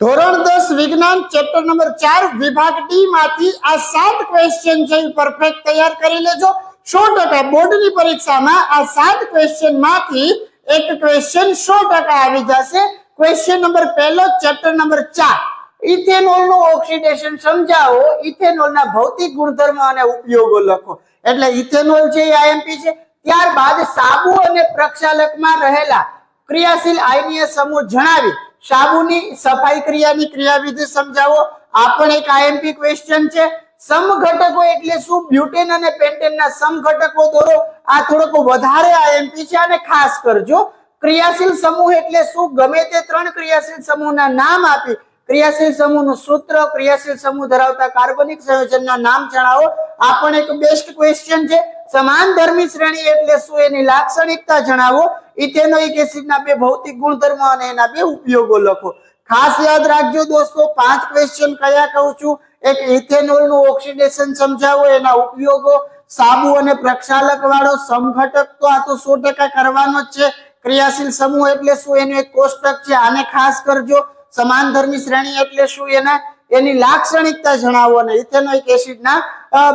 ધોરણ 10 વિજ્ઞાન chapter number 4 વિભાગ ડી માંથી આ 7 ક્વેશ્ચન છે પરફેક્ટ તૈયાર કરી લેજો 100% બોર્ડની પરીક્ષામાં આ 7 ક્વેશ્ચન માંથી એક ક્વેશ્ચન 100% આવી જશે। ક્વેશ્ચન નંબર પહેલો ચેપ્ટર નંબર 4 ઇથેનોલ નું ઓક્સિડેશન સમજાવો, ઇથેનોલના ભૌતિક ગુણધર્મો અને ઉપયોગો લખો। એટલે ઇથેનોલ છે એ આઈએમપી છે। ત્યારબાદ સાબુ અને પ્રક્ષાલકમાં રહેલા ક્રિયાશીલ આયનીય સમૂહ જણાવી સાબુની સફાઈ ક્રિયાની ક્રિયાવિધિ સમજાવો। આ પણ એક આઈએમપી ક્વેશ્ચન છે। સમઘટકો એટલે શું? બ્યુટેન અને પેન્ટેનના સમઘટકો દોરો। આ થોડોક વધારે આઈએમપી છે અને ખાસ કરજો। ક્રિયાશીલ સમૂહ એટલે શું? ગમે તે ત્રણ ક્રિયાશીલ સમૂહના નામ આપી ક્રિયાશીલ સમૂહનું સૂત્ર, ક્રિયાશીલ સમૂહ ધરાવતા કાર્બનિક સંયોજનના નામ જણાવો। આ પણ એક બેસ્ટ ક્વેશ્ચન છે। સમાનધર્મી શ્રેણી એટલે શું? એની લાક્ષણિકતા જણાવો। ઇથેનોઇક એસિડના બે ભૌતિક ગુણધર્મો અને એના બે ઉપયોગો લખો। ખાસ યાદ રાખજો દોસ્તો, 5 ક્વેશ્ચન કયા કહું છું? એક ઇથેનોલનું ઓક્સિડેશન સમજાવો, એના ઉપયોગો, સાબુ અને પ્રક્ષાલક વાળો સમઘટક તો આ તો 100% કરવાનો જ છે। ક્રિયાશીલ સમૂહ એટલે શું? એનું એક કોષ્ટક છે, આને ખાસ કરજો। સમાનધર્મી શ્રેણી એટલે શું? એની લાક્ષણિકતા જણાવો અને ઇથેનોઇક એસિડના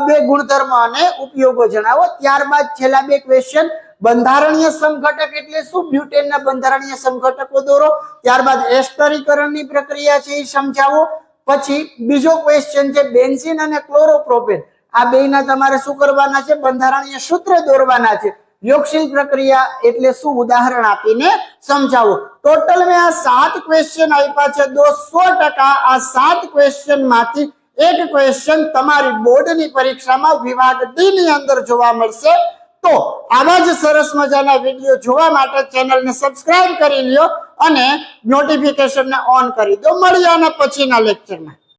બે ગુણધર્મો અને ઉપયોગો જણાવો। ત્યારબાદ છેલ્લા બે ક્વેશ્ચન બંધારણીય સમઘટક એટલે શું? બ્યુટેનના બંધારણીય સમઘટકો દોરો। ત્યારબાદ એસ્ટરીકરણની પ્રક્રિયા છે એ સમજાવો। પછી બીજો ક્વેશ્ચન છે બેન્ઝીન અને ક્લોરોપ્રોપેન, આ બેયના તમારે શું કરવાના છે? બંધારણીય સૂત્ર દોરવાના છે। યોગશીલ પ્રક્રિયા એટલે શું? ઉદાહરણ આપીને સમજાવો। ટોટલ મેં આ 7 ક્વેશ્ચન આપ્યા છે દોસ્તો। 100% આ 7 ક્વેશ્ચન માંથી એક ક્વેશ્ચન તમારી બોર્ડની પરીક્ષામાં વિભાગ ડી ની અંદર જોવા મળશે। તો આવા જ સરસ મજાના વિડીયો જોવા માટે ચેનલને સબસ્ક્રાઇબ કરી લ્યો અને નોટિફિકેશનને ઓન કરી દો। મળીએ આના પછીના લેક્ચરમાં।